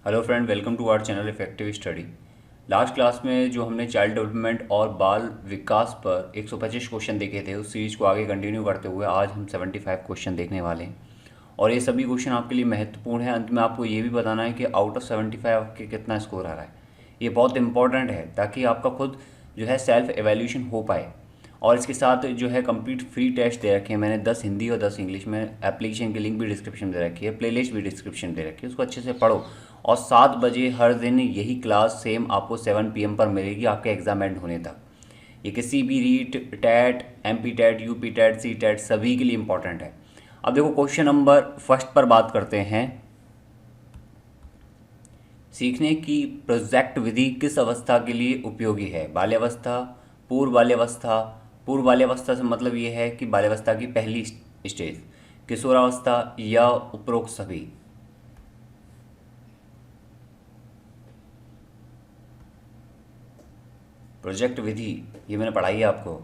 Hello friend, welcome to our channel effective study. Last class में जो हमने child development और बाल विकास पर 125 क्वेश्चन देखे थे, उस सीरीज को आगे कंटिन्यू करते हुए आज हम 75 क्वेश्चन देखने वाले हैं। और ये सभी क्वेश्चन आपके लिए महत्वपूर्ण है। अंत में आपको ये भी बताना है कि आउट ऑफ 75 आपके कितना स्कोर आ रहा है। ये बहुत इंपॉर्टेंट है ताकि आपका खुद जो है सेल्फ एवेल्यूशन हो पाए। और इसके साथ जो है कंप्लीट फ्री टेस्ट दे रखे हैं मैंने, 10 हिंदी और 10 इंग्लिश में। एप्लीकेशन की लिंक भी डिस्क्रिप्शन में दे रखी है, प्लेलिस्ट भी डिस्क्रिप्शन में दे रखी है, उसको अच्छे से पढ़ो। और 7 बजे हर दिन यही क्लास सेम आपको 7 PM पर मिलेगी आपके एग्जाम एंड होने तक। ये किसी भी REET, TET, MP TET, UP TET, C TET सभी के लिए इंपॉर्टेंट है। अब देखो, क्वेश्चन नंबर फर्स्ट पर बात करते हैं। सीखने की प्रोजेक्ट विधि किस अवस्था के लिए उपयोगी है? बाल्यावस्था, पूर्व बाल्यावस्था। पूर्व बाल्यावस्था से मतलब ये है कि बाल्यावस्था की पहली स्टेज, किशोरावस्था या उपरोक्त सभी। प्रोजेक्ट विधि ये मैंने पढ़ाई है आपको।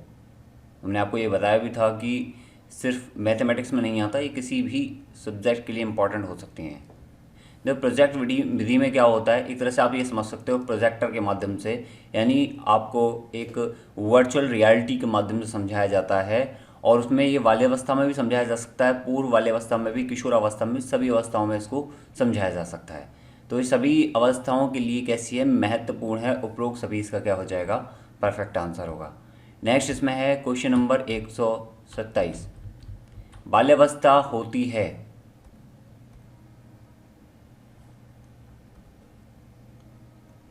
हमने आपको ये बताया भी था कि सिर्फ मैथमेटिक्स में नहीं आता, ये किसी भी सब्जेक्ट के लिए इंपॉर्टेंट हो सकती हैं। जब प्रोजेक्ट विधि विधि में क्या होता है, एक तरह से आप ये समझ सकते हो प्रोजेक्टर के माध्यम से, यानी आपको एक वर्चुअल रियलिटी के माध्यम से समझाया जाता है। और उसमें ये बाल्यावस्था में भी समझाया जा सकता है, पूर्व बाल्यावस्था में भी, किशोरावस्था में, सभी अवस्थाओं में इसको समझाया जा सकता है। तो ये सभी अवस्थाओं के लिए कैसी है, महत्वपूर्ण है। उपरोक्त सभी इसका क्या हो जाएगा, परफेक्ट आंसर होगा। नेक्स्ट इसमें है क्वेश्चन नंबर 127। बाल्यावस्था होती है।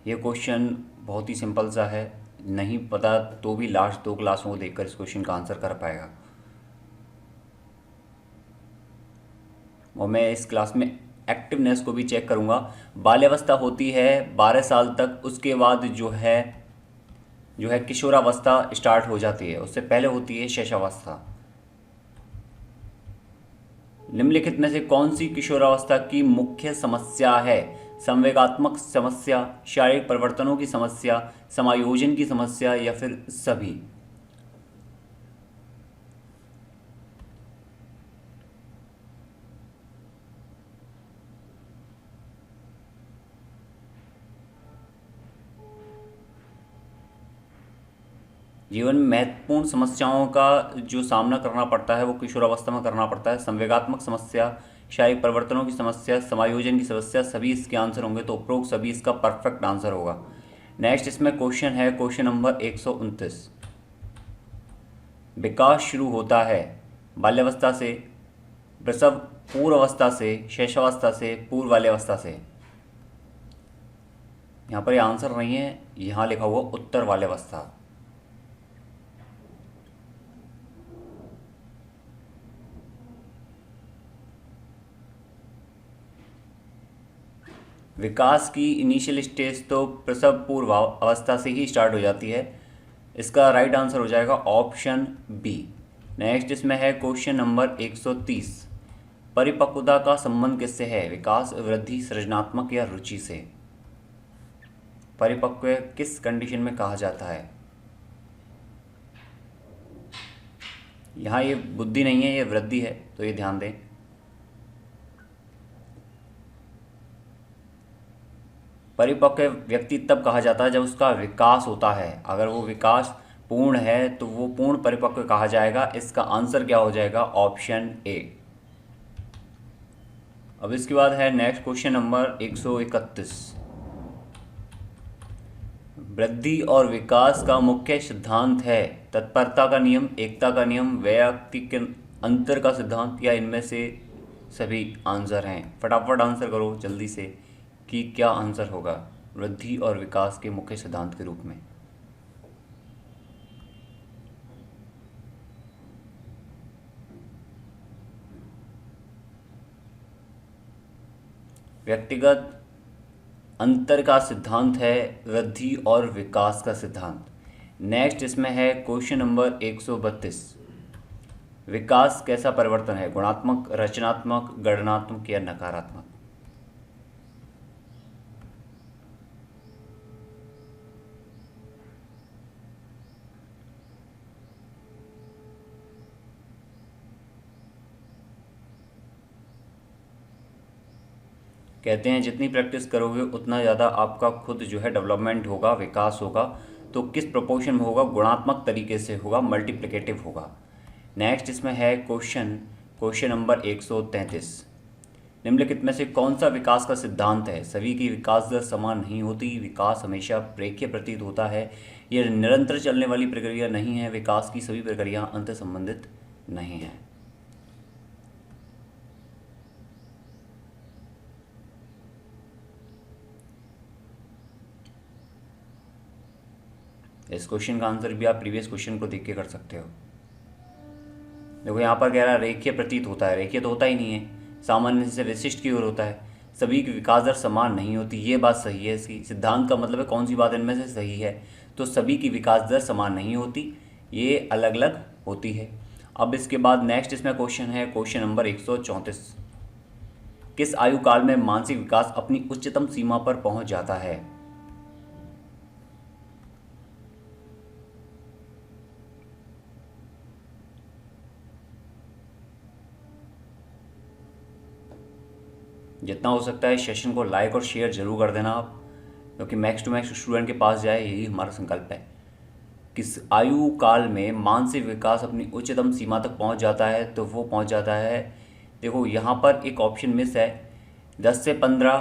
ये क्वेश्चन बहुत ही सिंपल सा है, नहीं पता तो भी लास्ट 2 क्लासों को देखकर इस क्वेश्चन का आंसर कर पाएगा। और मैं इस क्लास में एक्टिवनेस को भी चेक करूंगा। बाल्यावस्था होती है 12 साल तक, उसके बाद जो है किशोरावस्था स्टार्ट हो जाती है, उससे पहले होती है शैशवावस्था। निम्नलिखित में से कौन सी किशोरावस्था की मुख्य समस्या है? संवेगात्मक समस्या, शारीरिक परिवर्तनों की समस्या, समायोजन की समस्या या फिर सभी? जीवन में महत्वपूर्ण समस्याओं का जो सामना करना पड़ता है वो किशोरावस्था में करना पड़ता है। संवेगात्मक समस्या, शारीरिक परिवर्तनों की समस्या, समायोजन की समस्या, सभी इसके आंसर होंगे। तो उपरोक्त सभी इसका परफेक्ट आंसर होगा। नेक्स्ट इसमें क्वेश्चन है क्वेश्चन नंबर 129। विकास शुरू होता है बाल्यावस्था से, प्रसव पूर्व अवस्था से, शैशवावस्था से, पूर्व बाल्यावस्था से। यहाँ पर ये आंसर नहीं है, यहाँ लिखा हुआ उत्तर बाल्यावस्था। विकास की इनिशियल स्टेज तो प्रसव पूर्व अवस्था से ही स्टार्ट हो जाती है। इसका राइट आंसर हो जाएगा ऑप्शन बी। नेक्स्ट इसमें है क्वेश्चन नंबर 130। परिपक्वता का संबंध किससे है? विकास, वृद्धि, सृजनात्मक या रुचि से? परिपक्व किस कंडीशन में कहा जाता है? यहाँ ये बुद्धि नहीं है, ये वृद्धि है, तो ये ध्यान दें। परिपक्व व्यक्ति तब कहा जाता है जब उसका विकास होता है। अगर वो विकास पूर्ण है तो वो पूर्ण परिपक्व कहा जाएगा। इसका आंसर क्या हो जाएगा? Option A. अब इसके बाद है नेक्स्ट क्वेश्चन नंबर 131। वृद्धि और विकास का मुख्य सिद्धांत है तत्परता का नियम, एकता का नियम, वैयक्तिक अंतर का सिद्धांत या इनमें से सभी? आंसर हैं, फटाफट आंसर करो जल्दी से कि क्या आंसर होगा वृद्धि और विकास के मुख्य सिद्धांत के रूप में। व्यक्तिगत अंतर का सिद्धांत है वृद्धि और विकास का सिद्धांत। नेक्स्ट इसमें है क्वेश्चन नंबर 132। विकास कैसा परिवर्तन है? गुणात्मक, रचनात्मक, गणनात्मक या नकारात्मक? कहते हैं जितनी प्रैक्टिस करोगे उतना ज़्यादा आपका खुद जो है डेवलपमेंट होगा, विकास होगा। तो किस प्रोपोर्शन में होगा? गुणात्मक तरीके से होगा, मल्टीप्लिकेटिव होगा। नेक्स्ट इसमें है क्वेश्चन नंबर 133। निम्नलिखित में से कौन सा विकास का सिद्धांत है? सभी की विकास दर समान नहीं होती, विकास हमेशा रेखीय प्रतीत होता है, यह निरंतर चलने वाली प्रक्रिया नहीं है, विकास की सभी प्रक्रिया अंत संबंधित नहीं है। इस क्वेश्चन का आंसर भी आप प्रीवियस क्वेश्चन को देख के कर सकते हो। देखो यहाँ पर कह रहा है रेखीय प्रतीत होता है, रेखीय तो होता ही नहीं है, सामान्य से विशिष्ट की ओर होता है। सभी की विकास दर समान नहीं होती, ये बात सही है। इसकी सिद्धांत का मतलब है कौन सी बात इनमें से सही है? तो सभी की विकास दर समान नहीं होती, ये अलग अलग होती है। अब इसके बाद नेक्स्ट इसमें क्वेश्चन है क्वेश्चन नंबर 134। किस आयु काल में मानसिक विकास अपनी उच्चतम सीमा पर पहुंच जाता है? जितना हो सकता है सेशन को लाइक और शेयर जरूर कर देना आप, क्योंकि मैक्स टू मैक्स स्टूडेंट के पास जाए, यही हमारा संकल्प है। किस आयु काल में मानसिक विकास अपनी उच्चतम सीमा तक पहुंच जाता है? तो वो पहुंच जाता है, देखो यहाँ पर एक ऑप्शन मिस है, 10 से 15।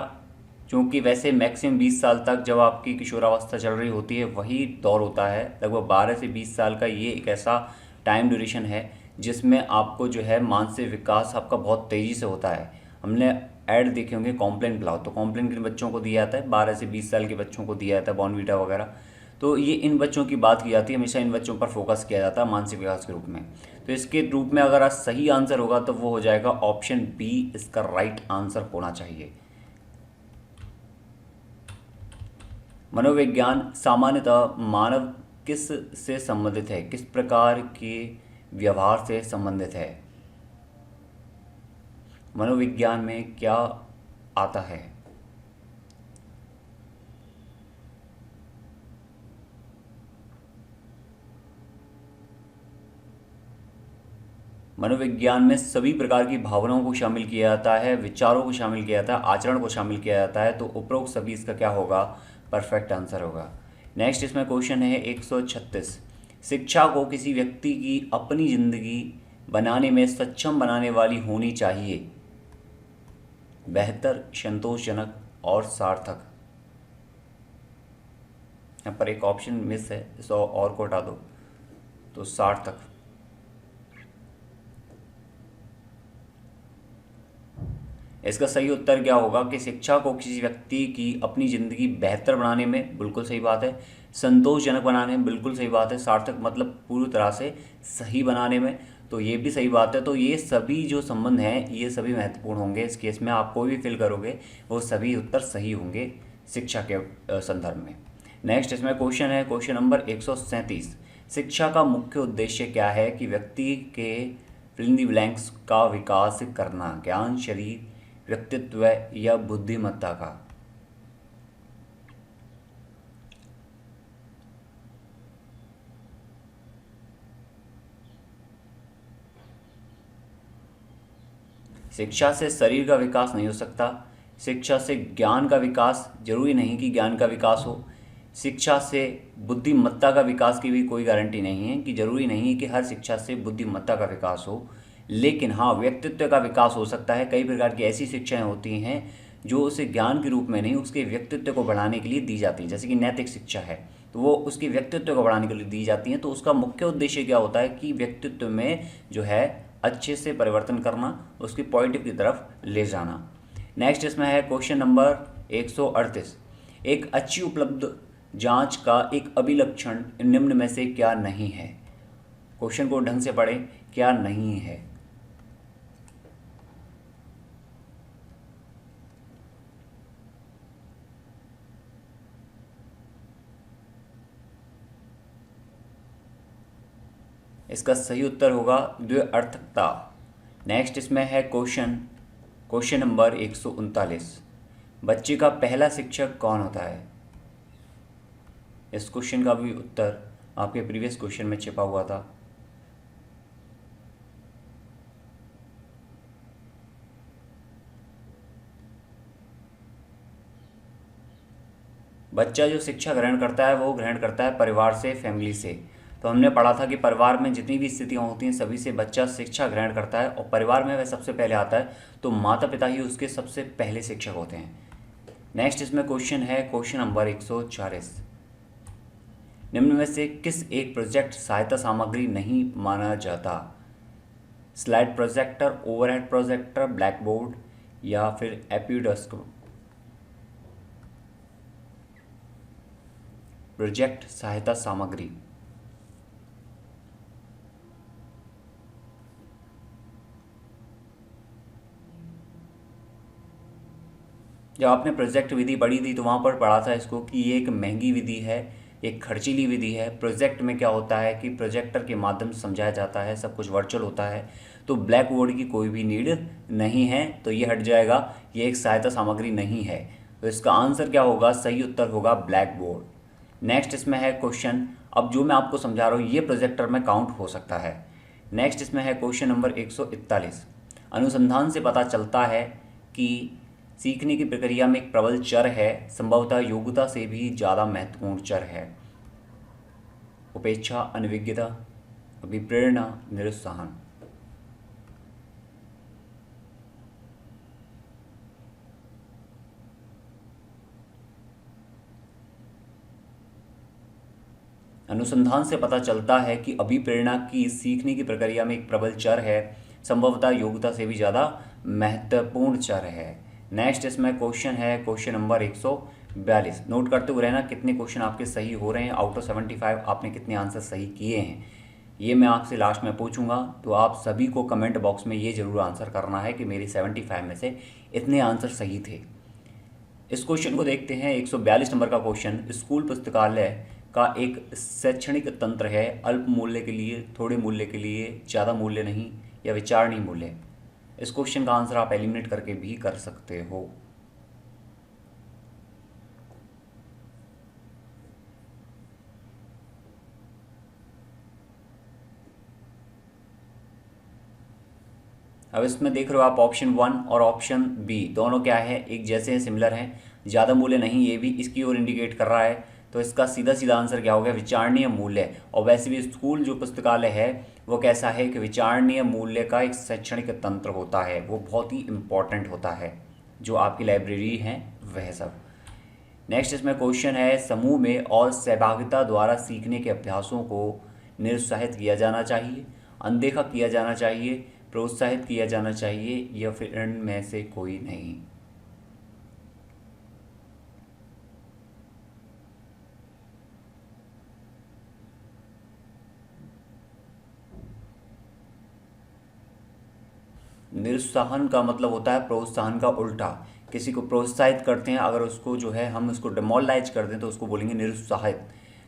क्योंकि वैसे मैक्सिमम 20 साल तक जब आपकी किशोरावस्था चल रही होती है वही दौर होता है। लगभग 12 से 20 साल का ये एक ऐसा टाइम ड्यूरेशन है जिसमें आपको जो है मानसिक विकास आपका बहुत तेज़ी से होता है। हमने ऐड देखे होंगे कॉम्प्लेन पिलाओ, तो कॉम्प्लेन किन बच्चों को दिया जाता है? 12 से 20 साल के बच्चों को दिया जाता है, बॉर्नवीटा वगैरह। तो ये इन बच्चों की बात की जाती है, हमेशा इन बच्चों पर फोकस किया जाता है मानसिक विकास के रूप में। तो इसके रूप में अगर आज सही आंसर होगा तो वो हो जाएगा ऑप्शन बी, इसका राइट आंसर होना चाहिए। मनोविज्ञान सामान्यतः मानव किस से संबंधित है? किस प्रकार के व्यवहार से संबंधित है? मनोविज्ञान में क्या आता है? मनोविज्ञान में सभी प्रकार की भावनाओं को शामिल किया जाता है, विचारों को शामिल किया जाता है, आचरण को शामिल किया जाता है। तो उपरोक्त सभी इसका क्या होगा? परफेक्ट आंसर होगा। नेक्स्ट इसमें क्वेश्चन है 136। शिक्षा को किसी व्यक्ति की अपनी जिंदगी बनाने में सक्षम बनाने वाली होनी चाहिए। बेहतर, संतोषजनक और सार्थक। यहाँ पर एक ऑप्शन मिस है, इस और को हटा दो, तो सार्थक। इसका सही उत्तर क्या होगा कि शिक्षा को किसी व्यक्ति की अपनी ज़िंदगी बेहतर बनाने में, बिल्कुल सही बात है। संतोषजनक बनाने में, बिल्कुल सही बात है। सार्थक मतलब पूरी तरह से सही बनाने में, तो ये भी सही बात है। तो ये सभी जो संबंध हैं ये सभी महत्वपूर्ण होंगे। इस केस में आप कोई भी फिल करोगे वो सभी उत्तर सही होंगे शिक्षा के संदर्भ में। नेक्स्ट इसमें क्वेश्चन है क्वेश्चन नंबर 137। शिक्षा का मुख्य उद्देश्य क्या है? कि व्यक्ति के फिल इन द ब्लैंक्स का विकास करना, ज्ञान, शरीर, व्यक्तित्व या बुद्धिमत्ता का। शिक्षा से शरीर का विकास नहीं हो सकता, शिक्षा से ज्ञान का विकास, जरूरी नहीं कि ज्ञान का विकास हो। शिक्षा से बुद्धिमत्ता का विकास की भी कोई गारंटी नहीं है, कि जरूरी नहीं है कि हर शिक्षा से बुद्धिमत्ता का विकास हो। लेकिन हाँ, व्यक्तित्व का विकास हो सकता है। कई प्रकार की ऐसी शिक्षाएं होती हैं जो उसे ज्ञान के रूप में नहीं, उसके व्यक्तित्व को बढ़ाने के लिए दी जाती है। जैसे कि नैतिक शिक्षा है, तो वो उसके व्यक्तित्व को बढ़ाने के लिए दी जाती हैं। तो उसका मुख्य उद्देश्य क्या होता है? कि व्यक्तित्व में जो है अच्छे से परिवर्तन करना, उसकी पॉजिटिव की तरफ ले जाना। नेक्स्ट इसमें है क्वेश्चन नंबर 138। एक अच्छी उपलब्ध जांच का एक अभिलक्षण निम्न में से क्या नहीं है? क्वेश्चन को ढंग से पढ़ें, क्या नहीं है? इसका सही उत्तर होगा द्व्यर्थकता। नेक्स्ट इसमें है क्वेश्चन नंबर 139। बच्चे का पहला शिक्षक कौन होता है? इस क्वेश्चन का भी उत्तर आपके प्रीवियस क्वेश्चन में छिपा हुआ था। बच्चा जो शिक्षा ग्रहण करता है वो ग्रहण करता है परिवार से, फैमिली से। तो हमने पढ़ा था कि परिवार में जितनी भी स्थितियाँ होती हैं सभी से बच्चा शिक्षा ग्रहण करता है, और परिवार में वह सबसे पहले आता है, तो माता पिता ही उसके सबसे पहले शिक्षक होते हैं। नेक्स्ट इसमें क्वेश्चन है क्वेश्चन नंबर 140। निम्न में से किस एक प्रोजेक्ट सहायता सामग्री नहीं माना जाता? Slide projector, overhead projector, black board या फिर एपिडेस्क। प्रोजेक्ट सहायता सामग्री। जब आपने प्रोजेक्ट विधि पढ़ी थी तो वहाँ पर पढ़ा था इसको कि ये एक महंगी विधि है, एक खर्चीली विधि है। प्रोजेक्ट में क्या होता है कि प्रोजेक्टर के माध्यम से समझाया जाता है, सब कुछ वर्चुअल होता है, तो ब्लैक बोर्ड की कोई भी नीड नहीं है, तो ये हट जाएगा, ये एक सहायता सामग्री नहीं है। तो इसका आंसर क्या होगा? सही उत्तर होगा ब्लैक बोर्ड। नेक्स्ट इसमें है क्वेश्चन, अब जो मैं आपको समझा रहा हूँ ये प्रोजेक्टर में काउंट हो सकता है। नेक्स्ट इसमें है क्वेश्चन नंबर 141। अनुसंधान से पता चलता है कि सीखने की प्रक्रिया में एक प्रबल चर है, संभवतः योग्यता से भी ज़्यादा महत्वपूर्ण चर है। उपेक्षा, अनभिज्ञता, अभिप्रेरणा, निरुत्साहन। अनुसंधान से पता चलता है कि अभिप्रेरणा की सीखने की प्रक्रिया में एक प्रबल चर है, संभवतः योग्यता से भी ज़्यादा महत्वपूर्ण चर है। नेक्स्ट इसमें क्वेश्चन है क्वेश्चन नंबर 142। नोट करते हुए रहना कितने क्वेश्चन आपके सही हो रहे हैं, आउट ऑफ 75 आपने कितने आंसर सही किए हैं, ये मैं आपसे लास्ट में पूछूंगा। तो आप सभी को कमेंट बॉक्स में ये ज़रूर आंसर करना है कि मेरे 75 में से इतने आंसर सही थे। इस क्वेश्चन को देखते हैं। 142 नंबर का क्वेश्चन, स्कूल पुस्तकालय का एक शैक्षणिक तंत्र है, अल्प मूल्य के लिए, थोड़े मूल्य के लिए, ज़्यादा मूल्य नहीं, या विचारणीय मूल्य। इस क्वेश्चन का आंसर आप एलिमिनेट करके भी कर सकते हो। अब इसमें देख रहे हो आप ऑप्शन 1 और ऑप्शन बी दोनों क्या है, एक जैसे हैं, सिमिलर हैं। ज़्यादा मूल्य नहीं ये भी इसकी ओर इंडिकेट कर रहा है, तो इसका सीधा सीधा आंसर क्या हो गया? विचारणीय मूल्य। और वैसे भी स्कूल जो पुस्तकालय है वो कैसा है कि विचारणीय मूल्य का एक शैक्षणिक तंत्र होता है, वो बहुत ही इम्पॉर्टेंट होता है, जो आपकी लाइब्रेरी है वह सब। नेक्स्ट इसमें क्वेश्चन है, समूह में और सहभागिता द्वारा सीखने के अभ्यासों को निरुत्साहित किया जाना चाहिए, अनदेखा किया जाना चाहिए, प्रोत्साहित किया जाना चाहिए, या फिर इनमें से कोई नहीं। निरुत्साहन का मतलब होता है प्रोत्साहन का उल्टा। किसी को प्रोत्साहित करते हैं, अगर उसको जो है हम उसको डिमोरलाइज कर दें तो उसको बोलेंगे निरुत्साहित।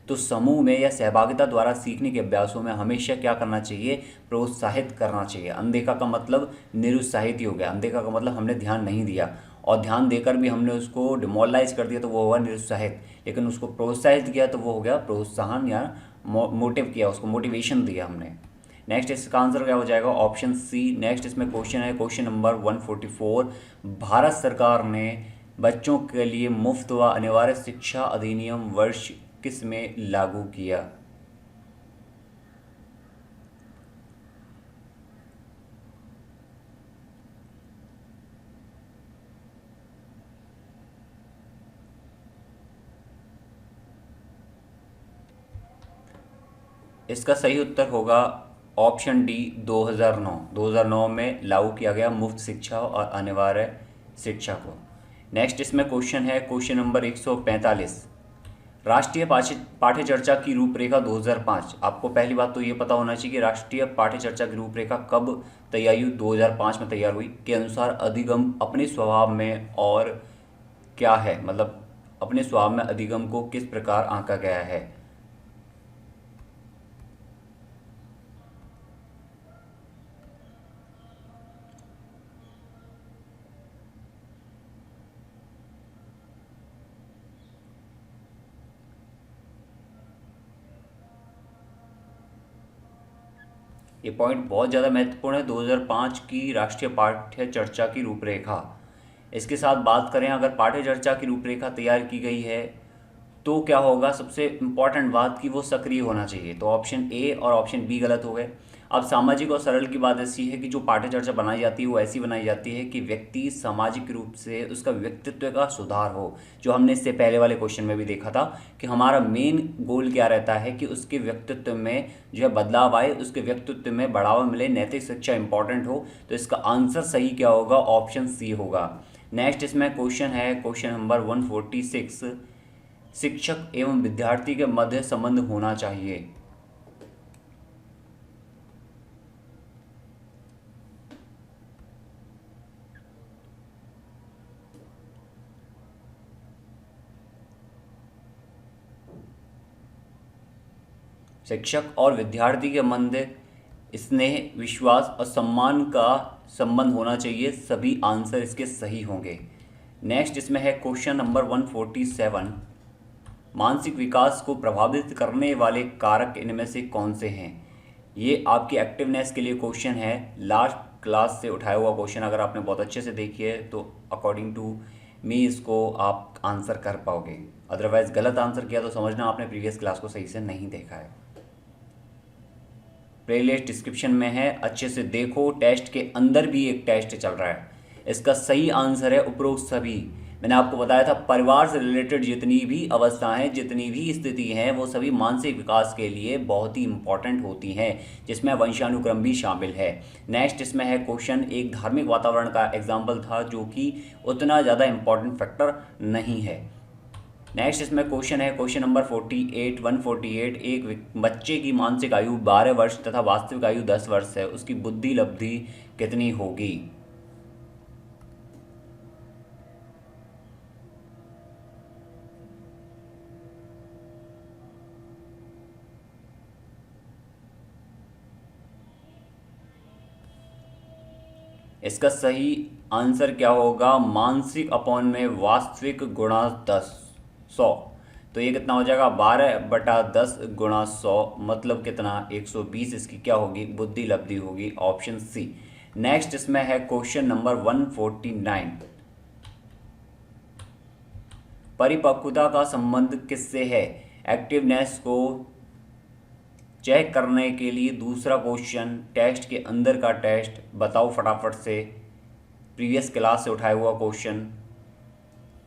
तो समूह में या सहभागिता द्वारा सीखने के अभ्यासों में हमेशा क्या करना चाहिए? प्रोत्साहित करना चाहिए। अनदेखा का मतलब निरुत्साहित ही हो गया, अनदेखा का मतलब हमने ध्यान नहीं दिया, और ध्यान देकर भी हमने उसको डिमोरलाइज कर दिया तो वो हुआ निरुत्साहित। लेकिन उसको प्रोत्साहित किया तो वो हो गया प्रोत्साहन, या मोटिव किया, उसको मोटिवेशन दिया हमने। नेक्स्ट इसका आंसर क्या हो जाएगा? Option C. नेक्स्ट इसमें क्वेश्चन है क्वेश्चन नंबर 144। भारत सरकार ने बच्चों के लिए मुफ्त व अनिवार्य शिक्षा अधिनियम वर्ष किस में लागू किया? इसका सही उत्तर होगा ऑप्शन डी 2009। 2009 में लागू किया गया मुफ्त शिक्षा और अनिवार्य शिक्षा को। नेक्स्ट इसमें क्वेश्चन है क्वेश्चन नंबर 145। राष्ट्रीय पाठ्य चर्चा की रूपरेखा 2005। आपको पहली बात तो ये पता होना चाहिए कि राष्ट्रीय पाठ्य चर्चा की रूपरेखा कब तैयार हुई? 2005 में तैयार हुई। के अनुसार अधिगम अपने स्वभाव में और क्या है, मतलब अपने स्वभाव में अधिगम को किस प्रकार आंका गया है? ये पॉइंट बहुत ज़्यादा महत्वपूर्ण है। 2005 की राष्ट्रीय पाठ्य चर्चा की रूपरेखा। इसके साथ बात करें, अगर पाठ्य चर्चा की रूपरेखा तैयार की गई है तो क्या होगा, सबसे इम्पॉर्टेंट बात कि वो सक्रिय होना चाहिए। तो ऑप्शन ए और ऑप्शन बी गलत हो गए। अब सामाजिक और सरल की बात ऐसी है कि जो पाठ्य चर्चा बनाई जाती है वो ऐसी बनाई जाती है कि व्यक्ति सामाजिक रूप से उसका व्यक्तित्व का सुधार हो। जो हमने इससे पहले वाले क्वेश्चन में भी देखा था कि हमारा मेन गोल क्या रहता है कि उसके व्यक्तित्व में जो है बदलाव आए, उसके व्यक्तित्व में बढ़ावा मिले, नैतिक शिक्षा इंपॉर्टेंट हो। तो इसका आंसर सही क्या होगा, ऑप्शन सी होगा। नेक्स्ट इसमें क्वेश्चन है, क्वेश्चन नंबर 146, शिक्षक एवं विद्यार्थी के मध्य संबंध होना चाहिए। शिक्षक और विद्यार्थी के मध्य स्नेह, विश्वास और सम्मान का संबंध होना चाहिए। सभी आंसर इसके सही होंगे। नेक्स्ट इसमें है क्वेश्चन नंबर 147, मानसिक विकास को प्रभावित करने वाले कारक इनमें से कौन से हैं। ये आपकी एक्टिवनेस के लिए क्वेश्चन है, लास्ट क्लास से उठाया हुआ क्वेश्चन। अगर आपने बहुत अच्छे से देखी है तो अकॉर्डिंग टू मी इसको आप आंसर कर पाओगे। अदरवाइज गलत आंसर किया तो समझना आपने प्रीवियस क्लास को सही से नहीं देखा है। प्लेलिस्ट डिस्क्रिप्शन में है, अच्छे से देखो। टेस्ट के अंदर भी एक टेस्ट चल रहा है। इसका सही आंसर है उपरोक्त सभी। मैंने आपको बताया था परिवार से रिलेटेड जितनी भी अवस्थाएं, जितनी भी स्थिति हैं, वो सभी मानसिक विकास के लिए बहुत ही इंपॉर्टेंट होती हैं, जिसमें वंशानुक्रम भी शामिल है। नेक्स्ट इसमें है क्वेश्चन, एक धार्मिक वातावरण का एग्जाम्पल था जो कि उतना ज़्यादा इंपॉर्टेंट फैक्टर नहीं है। नेक्स्ट इसमें क्वेश्चन है, क्वेश्चन नंबर 148, एक बच्चे की मानसिक आयु 12 वर्ष तथा वास्तविक आयु 10 वर्ष है, उसकी बुद्धि लब्धि कितनी होगी। इसका सही आंसर क्या होगा, मानसिक अपॉन में वास्तविक गुणा 100। तो ये कितना हो जाएगा, 12/10 गुणा 100 मतलब कितना, 120। इसकी क्या होगी, बुद्धि लब्धि होगी, ऑप्शन सी। नेक्स्ट इसमें है क्वेश्चन नंबर 149, परिपक्वता का संबंध किससे है। एक्टिवनेस को चेक करने के लिए दूसरा क्वेश्चन, टेस्ट के अंदर का टेस्ट बताओ फटाफट से। प्रीवियस क्लास से उठाया हुआ क्वेश्चन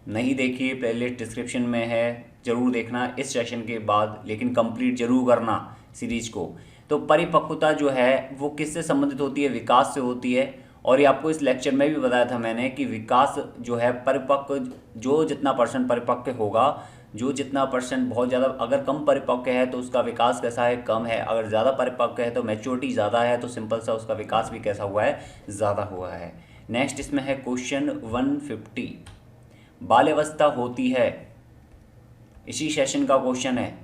नहीं देखिए, प्लेलिस्ट डिस्क्रिप्शन में है, ज़रूर देखना इस सेशन के बाद, लेकिन कंप्लीट जरूर करना सीरीज को। तो परिपक्वता जो है वो किससे संबंधित होती है, विकास से होती है। और ये आपको इस लेक्चर में भी बताया था मैंने कि विकास जो है परिपक्व, जो जितना परसेंट परिपक्व होगा, जो जितना परसेंट बहुत ज़्यादा, अगर कम परिपक्व है तो उसका विकास कैसा है, कम है। अगर ज़्यादा परिपक्व है तो मैच्योरिटी ज़्यादा है, तो सिंपल सा उसका विकास भी कैसा हुआ है, ज़्यादा हुआ है। नेक्स्ट इसमें है क्वेश्चन 150, बाल्यावस्था होती है, इसी सेशन का क्वेश्चन है।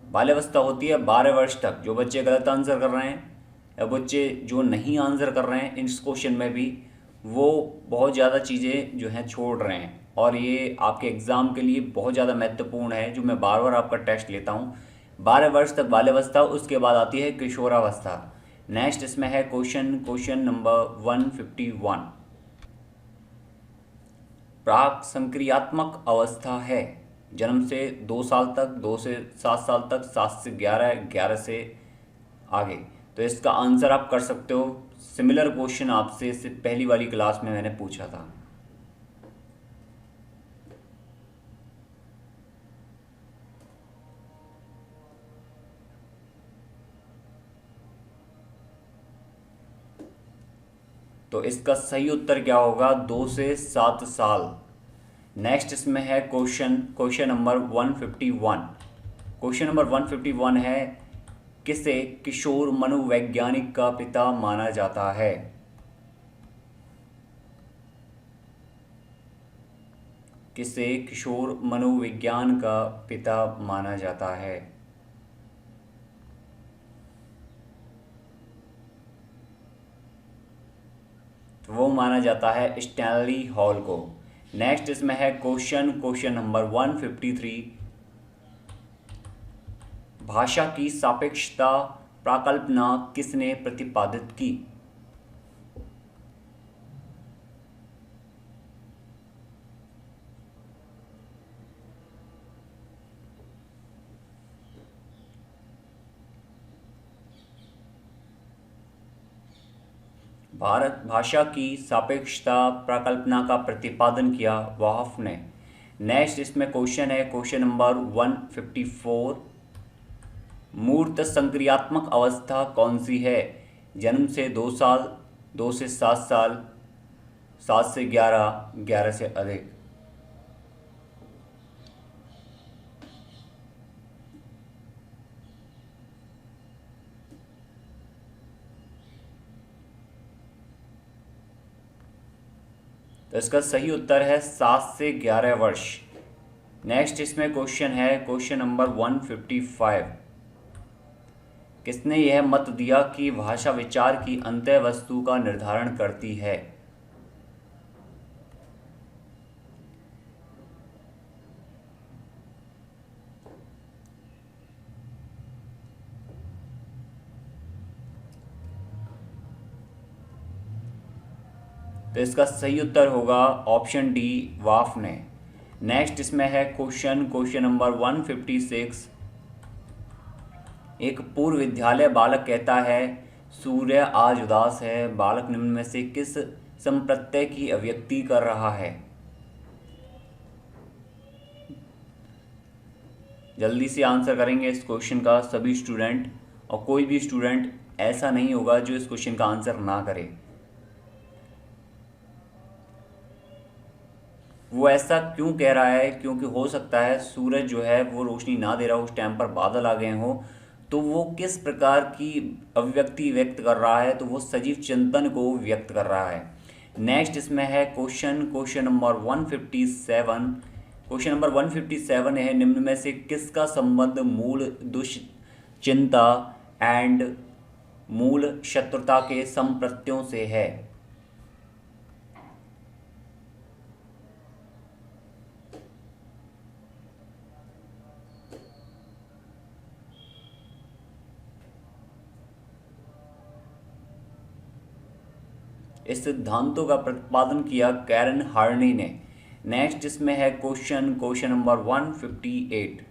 बाल्यावस्था होती है 12 वर्ष तक। जो बच्चे गलत आंसर कर रहे हैं या बच्चे जो नहीं आंसर कर रहे हैं इस क्वेश्चन में भी, वो बहुत ज़्यादा चीज़ें जो हैं छोड़ रहे हैं, और ये आपके एग्ज़ाम के लिए बहुत ज़्यादा महत्वपूर्ण है, जो मैं बार बार आपका टेस्ट लेता हूँ। 12 वर्ष तक बाल्यावस्था, उसके बाद आती है किशोरावस्था। नेक्स्ट इसमें है क्वेश्चन नंबर 151, प्राक संक्रियात्मक अवस्था है, जन्म से 2 साल तक, 2 से 7 साल तक, 7 से 11, 11 से आगे। तो इसका आंसर आप कर सकते हो। सिमिलर क्वेश्चन आपसे इससे पहली वाली क्लास में मैंने पूछा था। तो इसका सही उत्तर क्या होगा, 2 से 7 साल। नेक्स्ट इसमें है क्वेश्चन नंबर 151। क्वेश्चन नंबर 151 है, किसे किशोर मनोवैज्ञानिक का पिता माना जाता है। किसे किशोर मनोविज्ञान का पिता माना जाता है। तो वो माना जाता है स्टैनली हॉल को। नेक्स्ट इसमें है क्वेश्चन नंबर 153, भाषा की सापेक्षता प्राकल्पना किसने प्रतिपादित की? भारत भाषा की सापेक्षता प्रकल्पना का प्रतिपादन किया वाहफ ने। नेक्स्ट इसमें क्वेश्चन है, क्वेश्चन नंबर 154। मूर्त संक्रियात्मक अवस्था कौन सी है? जन्म से 2 साल, 2 से 7 साल, 7 से 11, 11 से अधिक। तो इसका सही उत्तर है 7 से 11 वर्ष। नेक्स्ट इसमें क्वेश्चन है, क्वेश्चन नंबर 155। किसने यह मत दिया कि भाषा विचार की अंतः वस्तु का निर्धारण करती है? तो इसका सही उत्तर होगा ऑप्शन डी, वाफ ने। नेक्स्ट इसमें है क्वेश्चन नंबर 156। एक पूर्व विद्यालय बालक कहता है, सूर्य आज उदास है। बालक निम्न में से किस संप्रत्यय की अभिव्यक्ति कर रहा है? जल्दी से आंसर करेंगे इस क्वेश्चन का सभी स्टूडेंट, और कोई भी स्टूडेंट ऐसा नहीं होगा जो इस क्वेश्चन का आंसर ना करे। वो ऐसा क्यों कह रहा है? क्योंकि हो सकता है सूरज जो है वो रोशनी ना दे रहा हो, उस टाइम पर बादल आ गए हो, तो वो किस प्रकार की अभिव्यक्ति व्यक्त कर रहा है? तो वो सजीव चिंतन को व्यक्त कर रहा है। नेक्स्ट इसमें है क्वेश्चन नंबर 157। क्वेश्चन नंबर 157 है, निम्न में से किसका संबंध मूल दुश्चिंता एंड मूल शत्रुता के संप्रत्ययों से है? इस सिद्धांतों का प्रतिपादन किया कैरन हार्नी ने। नेक्स्ट इसमें है क्वेश्चन नंबर 158।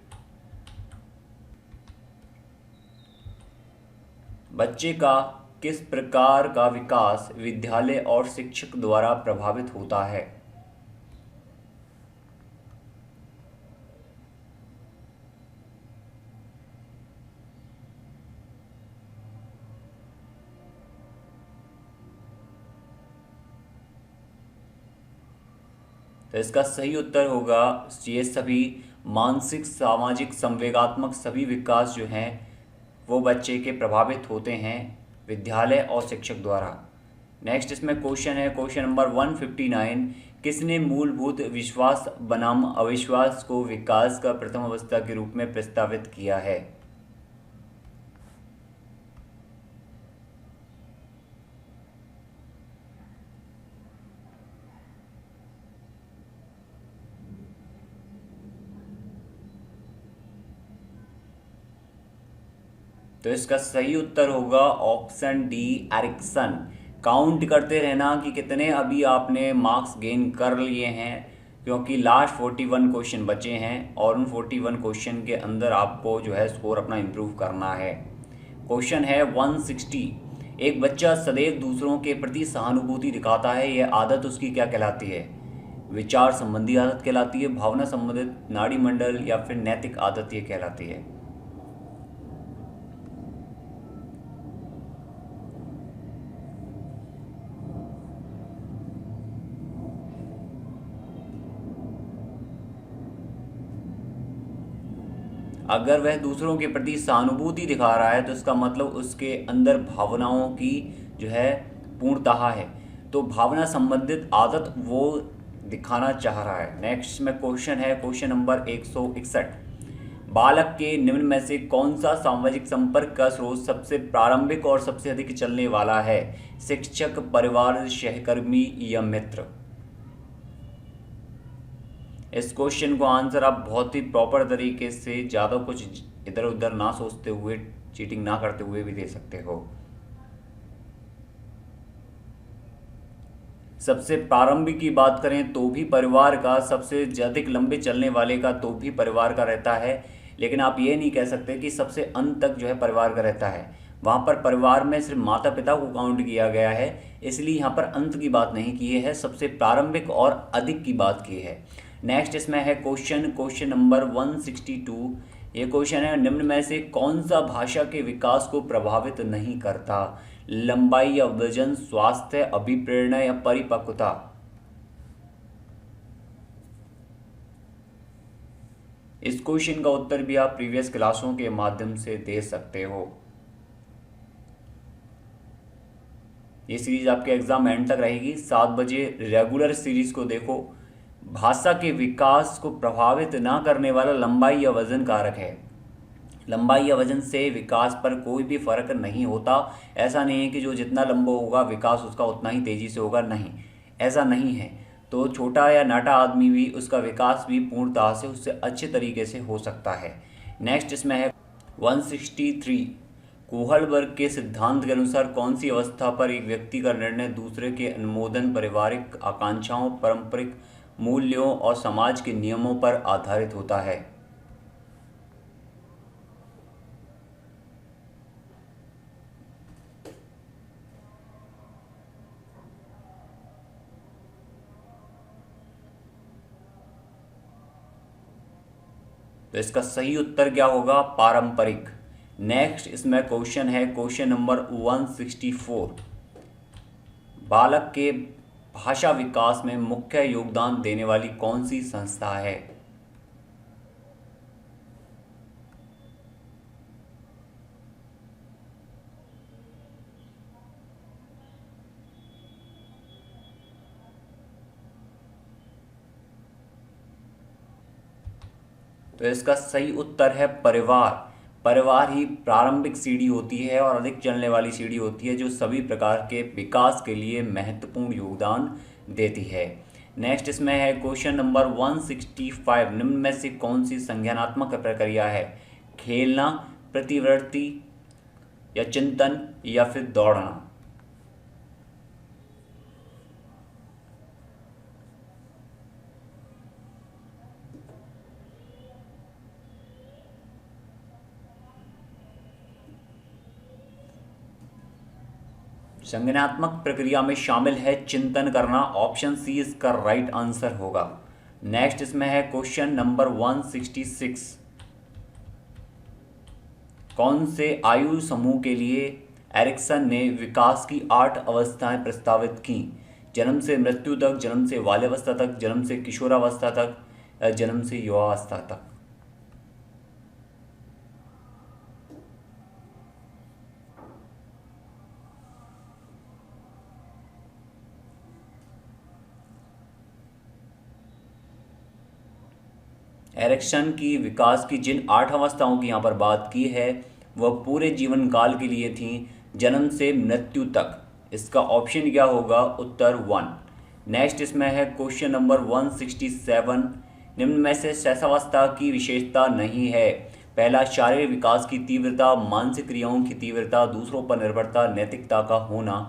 बच्चे का किस प्रकार का विकास विद्यालय और शिक्षक द्वारा प्रभावित होता है? तो इसका सही उत्तर होगा ये सभी मानसिक, सामाजिक, संवेगात्मक सभी विकास जो हैं वो बच्चे के प्रभावित होते हैं विद्यालय और शिक्षक द्वारा। नेक्स्ट इसमें क्वेश्चन है, क्वेश्चन नंबर 159। किसने मूलभूत विश्वास बनाम अविश्वास को विकास का प्रथम अवस्था के रूप में प्रस्तावित किया है? तो इसका सही उत्तर होगा ऑप्शन डी, एरिक्सन। काउंट करते रहना कि कितने अभी आपने मार्क्स गेन कर लिए हैं, क्योंकि लास्ट 41 क्वेश्चन बचे हैं और उन 41 क्वेश्चन के अंदर आपको जो है स्कोर अपना इम्प्रूव करना है। क्वेश्चन है 160। एक बच्चा सदैव दूसरों के प्रति सहानुभूति दिखाता है, यह आदत उसकी क्या कहलाती है? विचार संबंधी आदत कहलाती है, भावना संबंधित, नाड़ी मंडल, या फिर नैतिक आदत ये कहलाती है? अगर वह दूसरों के प्रति सहानुभूति दिखा रहा है तो इसका मतलब उसके अंदर भावनाओं की जो है पूर्णतः है, तो भावना संबंधित आदत वो दिखाना चाह रहा है। नेक्स्ट में क्वेश्चन है, क्वेश्चन नंबर 161। बालक के निम्न में से कौन सा सामाजिक संपर्क का स्रोत सबसे प्रारंभिक और सबसे अधिक चलने वाला है? शिक्षक, परिवार, सहकर्मी या मित्र? इस क्वेश्चन को आंसर आप बहुत ही प्रॉपर तरीके से, ज़्यादा कुछ इधर उधर ना सोचते हुए, चीटिंग ना करते हुए भी दे सकते हो। सबसे प्रारंभिक की बात करें तो भी परिवार का, सबसे अधिक लंबे चलने वाले का तो भी परिवार का रहता है, लेकिन आप ये नहीं कह सकते कि सबसे अंत तक जो है परिवार का रहता है। वहाँ पर परिवार में सिर्फ माता पिता को काउंट किया गया है, इसलिए यहाँ पर अंत की बात नहीं की है, सबसे प्रारंभिक और अधिक की बात की है। नेक्स्ट इसमें है क्वेश्चन नंबर 162। ये क्वेश्चन है, निम्न में से कौन सा भाषा के विकास को प्रभावित नहीं करता? लंबाई या वजन, स्वास्थ्य, अभिप्रेरणा या परिपक्वता? इस क्वेश्चन का उत्तर भी आप प्रीवियस क्लासों के माध्यम से दे सकते हो। ये सीरीज आपके एग्जाम एंड तक रहेगी। 7 बजे रेगुलर सीरीज को देखो। भाषा के विकास को प्रभावित ना करने वाला लंबाई या वजन कारक है। लंबाई या वजन से विकास पर कोई भी फर्क नहीं होता। ऐसा नहीं है कि जो जितना लंबा होगा विकास उसका उतना ही तेजी से होगा, नहीं, ऐसा नहीं है। तो छोटा या नाटा आदमी भी, उसका विकास भी पूर्णतः से उससे अच्छे तरीके से हो सकता है। नेक्स्ट इसमें है 163। कोहलबर्ग के सिद्धांत के अनुसार कौन सी अवस्था पर एक व्यक्ति का निर्णय दूसरे के अनुमोदन, पारिवारिक आकांक्षाओं, पारंपरिक मूल्यों और समाज के नियमों पर आधारित होता है? तो इसका सही उत्तर क्या होगा? पारंपरिक। नेक्स्ट इसमें क्वेश्चन है, क्वेश्चन नंबर 164। बालक के भाषा विकास में मुख्य योगदान देने वाली कौन सी संस्था है? तो इसका सही उत्तर है परिवार। परिवार ही प्रारंभिक सीढ़ी होती है और अधिक चलने वाली सीढ़ी होती है, जो सभी प्रकार के विकास के लिए महत्वपूर्ण योगदान देती है। नेक्स्ट इसमें है क्वेश्चन नंबर 165। निम्न में से कौन सी संज्ञानात्मक प्रक्रिया है? खेलना, प्रतिवृत्ति या चिंतन या फिर दौड़ना? संज्ञानात्मक प्रक्रिया में शामिल है चिंतन करना। ऑप्शन सी इसका राइट आंसर होगा। नेक्स्ट इसमें है क्वेश्चन नंबर 166। कौन से आयु समूह के लिए एरिक्सन ने विकास की 8 अवस्थाएं प्रस्तावित की? जन्म से मृत्यु तक, जन्म से बाल्यावस्था तक, जन्म से किशोरावस्था तक, जन्म से युवावस्था तक? एरिक्सन की विकास की जिन 8 अवस्थाओं की यहाँ पर बात की है, वह पूरे जीवन काल के लिए थी, जन्म से मृत्यु तक। इसका ऑप्शन क्या होगा? उत्तर 1। नेक्स्ट इसमें है क्वेश्चन नंबर 167। निम्न में से शैशवावस्था की विशेषता नहीं है? पहला, शारीरिक विकास की तीव्रता, मानसिक क्रियाओं की तीव्रता, दूसरों पर निर्भरता, नैतिकता का होना।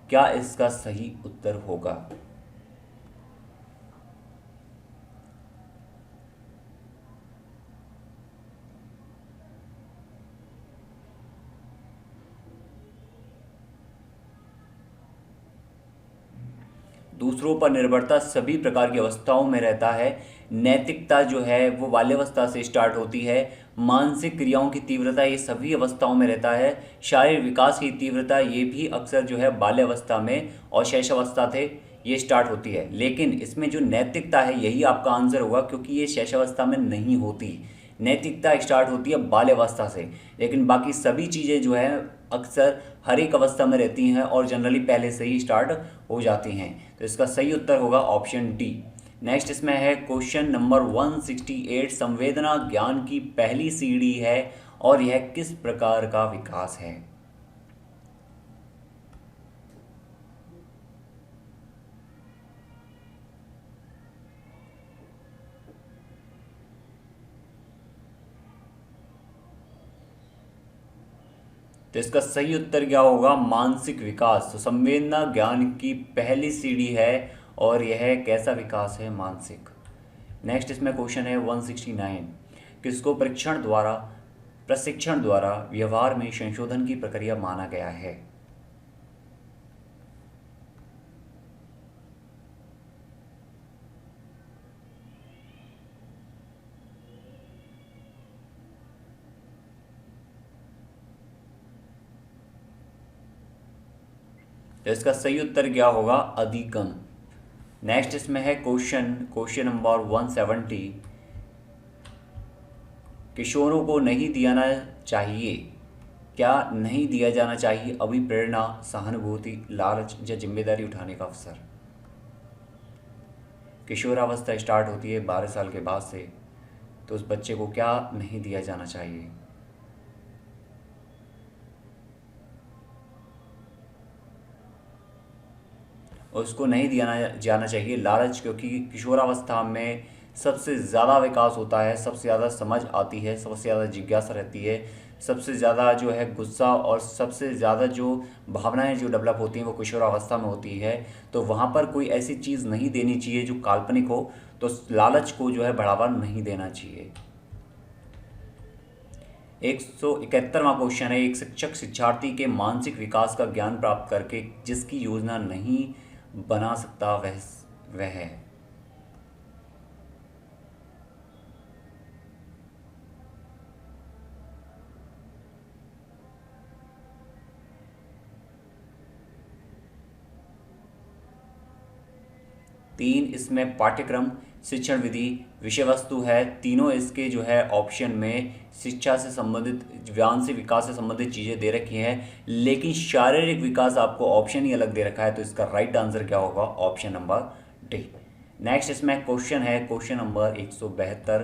क्या इसका सही उत्तर होगा? दूसरों पर निर्भरता सभी प्रकार की अवस्थाओं में रहता है। नैतिकता जो है वो बाल्यावस्था से स्टार्ट होती है। मानसिक क्रियाओं की तीव्रता ये सभी अवस्थाओं में रहता है। शारीरिक विकास की तीव्रता ये भी अक्सर जो है बाल्यावस्था में और शैशवावस्था थे ये स्टार्ट होती है। लेकिन इसमें जो नैतिकता है यही आपका आंसर होगा, क्योंकि ये शैशवावस्था में नहीं होती। नैतिकता स्टार्ट होती है बाल्यावस्था से, लेकिन बाकी सभी चीज़ें जो है अक्सर हर एक अवस्था में रहती हैं और जनरली पहले से ही स्टार्ट हो जाती हैं। तो इसका सही उत्तर होगा ऑप्शन डी। नेक्स्ट इसमें है क्वेश्चन नंबर 168। संवेदना ज्ञान की पहली सीढ़ी है और यह किस प्रकार का विकास है? तो इसका सही उत्तर क्या होगा? मानसिक विकास। तो संवेदना ज्ञान की पहली सीढ़ी है और यह कैसा विकास है? मानसिक। नेक्स्ट इसमें क्वेश्चन है 169, किसको प्रशिक्षण द्वारा व्यवहार में संशोधन की प्रक्रिया माना गया है? तो इसका सही उत्तर क्या होगा? अधिगम। नेक्स्ट इसमें है क्वेश्चन नंबर 170, किशोरों को नहीं दियाना चाहिए, क्या नहीं दिया जाना चाहिए अभिप्रेरणा, सहानुभूति, लालच या जिम्मेदारी उठाने का अवसर? किशोरावस्था स्टार्ट होती है 12 साल के बाद से, तो उस बच्चे को क्या नहीं दिया जाना चाहिए? और उसको नहीं दिया जाना चाहिए लालच, क्योंकि किशोरावस्था में सबसे ज़्यादा विकास होता है, सबसे ज़्यादा समझ आती है, सबसे ज़्यादा जिज्ञासा रहती है, सबसे ज़्यादा जो है गुस्सा और सबसे ज़्यादा जो भावनाएं जो डेवलप होती हैं वो किशोरावस्था में होती है। तो वहाँ पर कोई ऐसी चीज़ नहीं देनी चाहिए जो काल्पनिक हो, तो लालच को जो है बढ़ावा नहीं देना चाहिए। 171वां क्वेश्चन है, एक शिक्षक शिक्षार्थी के मानसिक विकास का ज्ञान प्राप्त करके जिसकी योजना नहीं बना सकता वह है। तीन इसमें पाठ्यक्रम, शिक्षण विधि, विषय वस्तु है। तीनों इसके जो है ऑप्शन में शिक्षा से संबंधित, ज्ञान से विकास से संबंधित चीज़ें दे रखी हैं, लेकिन शारीरिक विकास आपको ऑप्शन ही अलग दे रखा है। तो इसका राइट आंसर क्या होगा? Option number D. नेक्स्ट इसमें क्वेश्चन है क्वेश्चन नंबर 172,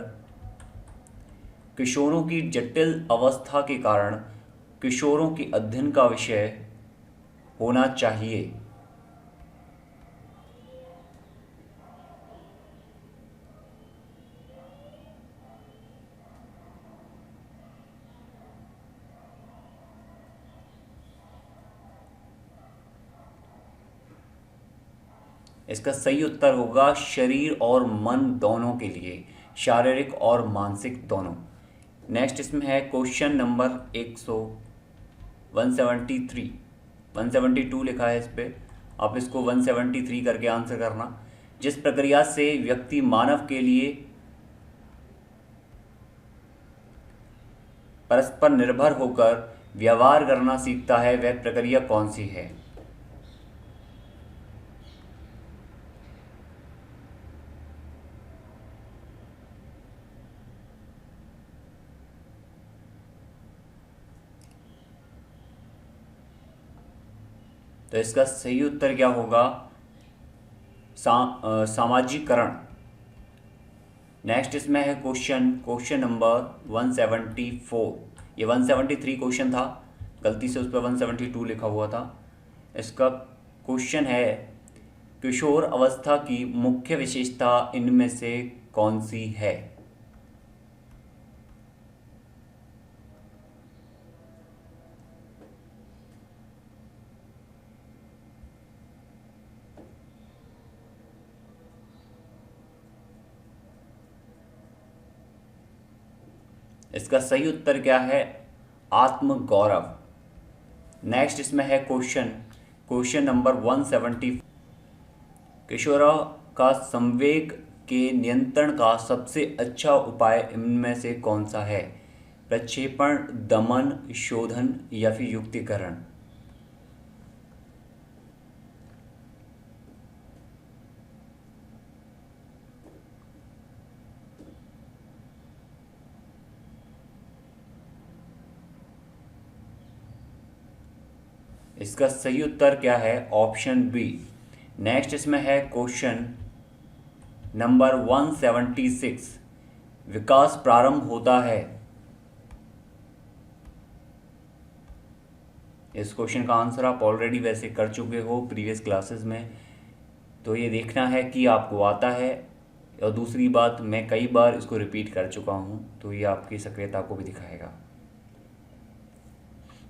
किशोरों की जटिल अवस्था के कारण किशोरों की अध्ययन का विषय होना चाहिए। इसका सही उत्तर होगा शरीर और मन दोनों के लिए, शारीरिक और मानसिक दोनों। नेक्स्ट इसमें है क्वेश्चन नंबर 173, 172 लिखा है इस पर, आप इसको 173 करके आंसर करना। जिस प्रक्रिया से व्यक्ति मानव के लिए परस्पर निर्भर होकर व्यवहार करना सीखता है, वह प्रक्रिया कौन सी है? तो इसका सही उत्तर क्या होगा? सामाजिकरण। नेक्स्ट इसमें है क्वेश्चन नंबर 174, ये 173 क्वेश्चन था, गलती से उस पर 172 लिखा हुआ था। इसका क्वेश्चन है, किशोर अवस्था की मुख्य विशेषता इनमें से कौन सी है? इसका सही उत्तर क्या है? आत्मगौरव। नेक्स्ट इसमें है क्वेश्चन नंबर 170, किशोरों का संवेग के नियंत्रण का सबसे अच्छा उपाय इनमें से कौन सा है? प्रक्षेपण, दमन, शोधन या फिर युक्तिकरण? इसका सही उत्तर क्या है? Option B. नेक्स्ट इसमें है क्वेश्चन नंबर 176, विकास प्रारंभ होता है। इस क्वेश्चन का आंसर आप ऑलरेडी वैसे कर चुके हो प्रीवियस क्लासेस में, तो ये देखना है कि आपको आता है। और दूसरी बात, मैं कई बार इसको रिपीट कर चुका हूँ, तो ये आपकी सक्रियता को भी दिखाएगा।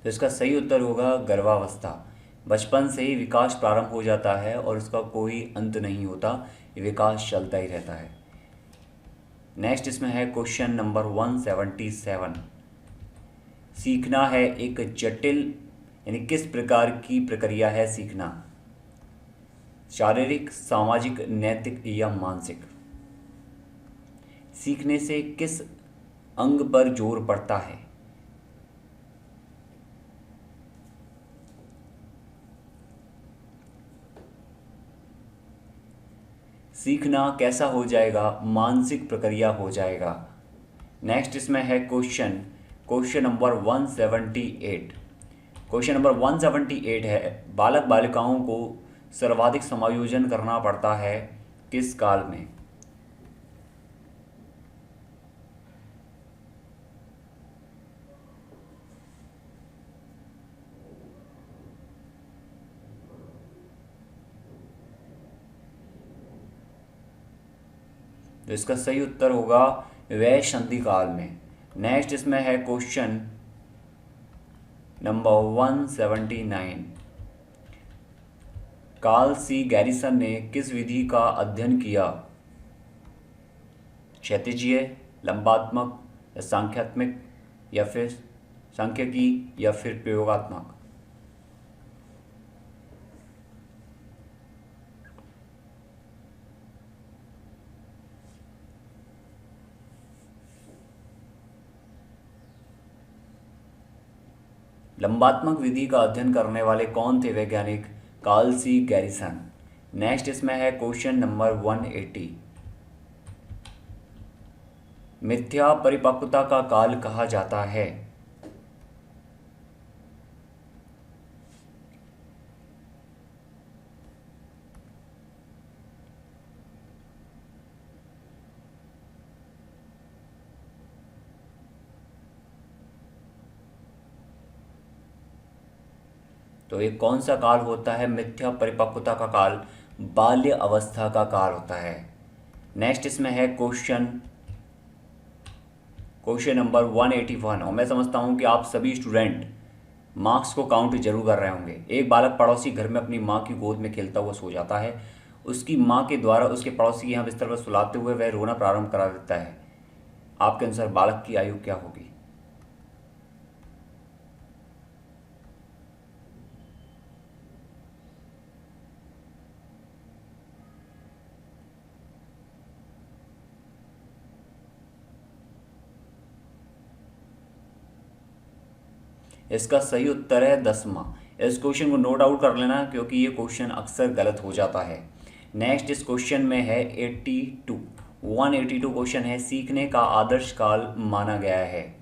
तो इसका सही उत्तर होगा गर्भावस्था। बचपन से ही विकास प्रारंभ हो जाता है और इसका कोई अंत नहीं होता, ये विकास चलता ही रहता है। नेक्स्ट इसमें है क्वेश्चन नंबर 177। सीखना है एक जटिल यानी किस प्रकार की प्रक्रिया है सीखना? शारीरिक, सामाजिक, नैतिक या मानसिक? सीखने से किस अंग पर जोर पड़ता है? सीखना कैसा हो जाएगा? मानसिक प्रक्रिया हो जाएगा। नेक्स्ट इसमें है क्वेश्चन नंबर 178। क्वेश्चन नंबर 178 है, बालक बालिकाओं को सर्वाधिक समायोजन करना पड़ता है किस काल में? तो इसका सही उत्तर होगा वैश संधि काल में। नेक्स्ट इसमें है क्वेश्चन नंबर 179। कार्ल सी गैरिसन ने किस विधि का अध्ययन किया? क्षैतिजीय, लंबात्मक, सांख्यात्मक या फिर सांख्यिकी या फिर प्रयोगात्मक? लंबात्मक विधि का अध्ययन करने वाले कौन थे वैज्ञानिक? कार्ल सी गैरिसन। नेक्स्ट इसमें है क्वेश्चन नंबर 180। मिथ्या परिपक्वता का काल कहा जाता है? तो ये कौन सा काल होता है? मिथ्या परिपक्वता का काल बाल्य अवस्था का काल होता है। नेक्स्ट इसमें है क्वेश्चन नंबर 181। और मैं समझता हूँ कि आप सभी स्टूडेंट मार्क्स को काउंट जरूर कर रहे होंगे। एक बालक पड़ोसी घर में अपनी माँ की गोद में खेलता हुआ सो जाता है। उसकी माँ के द्वारा उसके पड़ोसी के यहाँ बिस्तर पर सुलाते हुए वह रोना प्रारंभ करा देता है। आपके अनुसार बालक की आयु क्या होगी? इसका सही उत्तर है 10वां। इस क्वेश्चन को नोट आउट कर लेना क्योंकि ये क्वेश्चन अक्सर गलत हो जाता है। नेक्स्ट इस क्वेश्चन में है 182 क्वेश्चन है, सीखने का आदर्श काल माना गया है?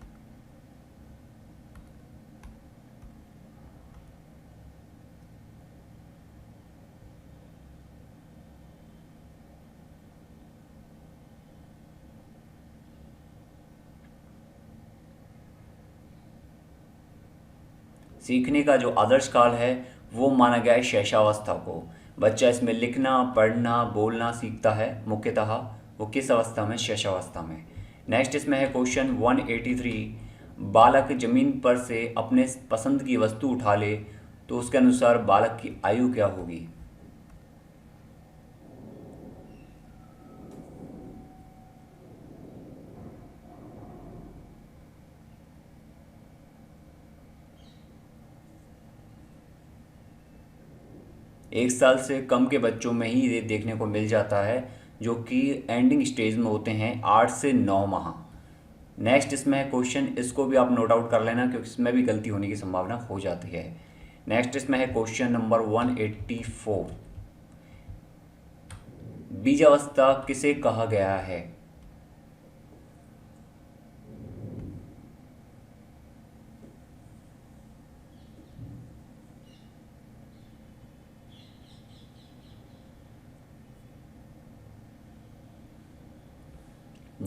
सीखने का जो आदर्श काल है वो माना गया है शैशवावस्था को। बच्चा इसमें लिखना, पढ़ना, बोलना सीखता है मुख्यतः। वो किस अवस्था में? शैशवावस्था में। नेक्स्ट इसमें है क्वेश्चन 183। बालक जमीन पर से अपने पसंद की वस्तु उठा ले तो उसके अनुसार बालक की आयु क्या होगी? एक साल से कम के बच्चों में ही ये देखने को मिल जाता है, जो कि एंडिंग स्टेज में होते हैं 8 से 9 माह। नेक्स्ट इसमें है क्वेश्चन, इसको भी आप नोट आउट कर लेना क्योंकि इसमें भी गलती होने की संभावना हो जाती है। नेक्स्ट इसमें है क्वेश्चन नंबर 184। बीजावस्था किसे कहा गया है?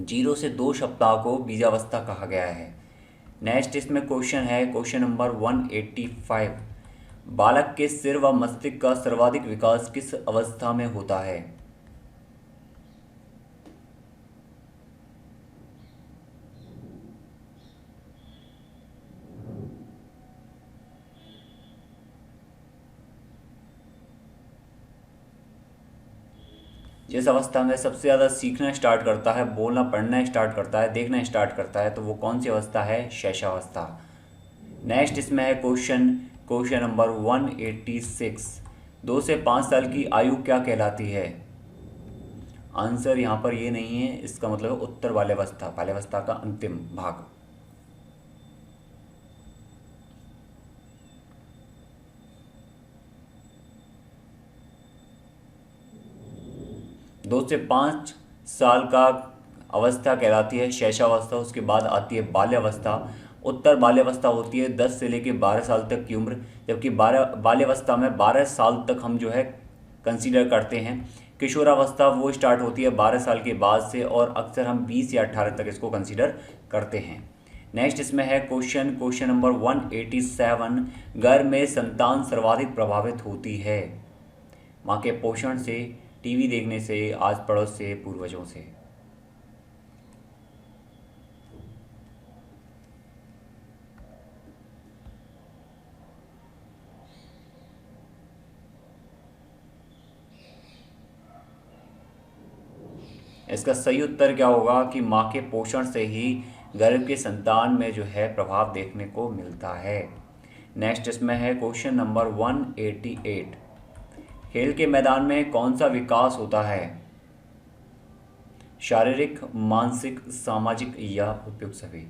0 से 2 सप्ताह को बीजावस्था कहा गया है। नेक्स्ट इसमें क्वेश्चन है क्वेश्चन नंबर 185। बालक के सिर व मस्तिष्क का सर्वाधिक विकास किस अवस्था में होता है? जिस अवस्था में सबसे ज़्यादा सीखना स्टार्ट करता है, बोलना पढ़ना स्टार्ट करता है, देखना स्टार्ट करता है, तो वो कौन सी अवस्था है? शैशवावस्था। नेक्स्ट इसमें है क्वेश्चन नंबर 186। 2 से 5 साल की आयु क्या कहलाती है? आंसर यहाँ पर ये नहीं है, इसका मतलब है उत्तर बाल्यावस्था, बाल्यावस्था का अंतिम भाग। दो से 5 साल का अवस्था कहलाती है शैशवावस्था। उसके बाद आती है बाल्यावस्था। उत्तर बाल्यावस्था होती है 10 से लेकर 12 साल तक की उम्र, जबकि बाल्यावस्था में 12 साल तक हम जो है कंसीडर करते हैं। किशोरावस्था वो स्टार्ट होती है 12 साल के बाद से, और अक्सर हम 20 या 18 तक इसको कंसीडर करते हैं। नेक्स्ट इसमें है क्वेश्चन नंबर 187। घर में संतान सर्वाधिक प्रभावित होती है? माँ के पोषण से, टीवी देखने से, आस पड़ोस से, पूर्वजों से। इसका सही उत्तर क्या होगा कि माँ के पोषण से ही गर्भ के संतान में जो है प्रभाव देखने को मिलता है। नेक्स्ट इसमें है क्वेश्चन नंबर 188। खेल के मैदान में कौन सा विकास होता है? शारीरिक, मानसिक, सामाजिक या उपयुक्त सभी?